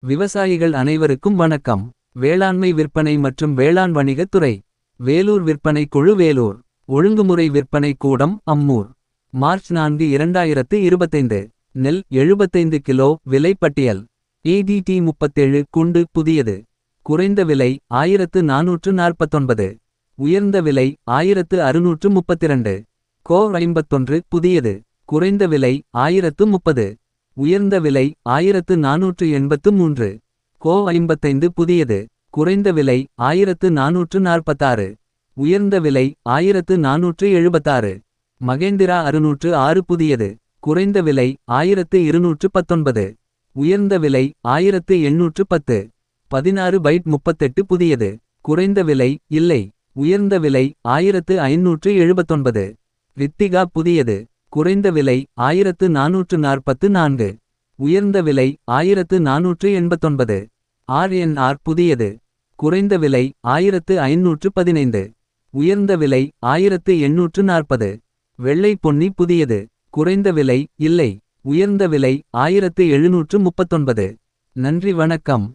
விவசாயிகள் அனைவருக்கும் வணக்கம். வேளாண்மை விற்பனை மற்றும் வேளாண் வணிகத் துறை. வேலூர் விற்பனை குழு வேலூர். ஒழுங்குமுறை விற்பனை கூடம் அம்மூர். மார்ச் 4 2025. நெல் 75 கிலோ விலை பட்டியல். ADT 37 குண்டு புதியது. குறைந்த விலை 1449. உயர்ந்த விலை 1632. கோ 51 புதியது. குறைந்த விலை 1030. உயர்ந்த விலை 1483. கோ 55 புதியது. குறைந்த விலை 1446. உயர்ந்த விலை 1476. மகேந்திரா 606 புதியது. குறைந்த விலை 1219. உயர்ந்த விலை 1810. 16/38 புதியது. குறைந்த விலை இல்லை. உயர்ந்த விலை 1579. ரித்திகா புதியது. குறைந்த விலை 1444. உயர்ந்த விலை 1489. RNR புதியது. குறைந்த விலை 1515. உயர்ந்த விலை 1840. வெள்ளை பொன்னி புதியது. குறைந்த விலை இல்லை. உயர்ந்த விலை 1739. நன்றி வணக்கம்.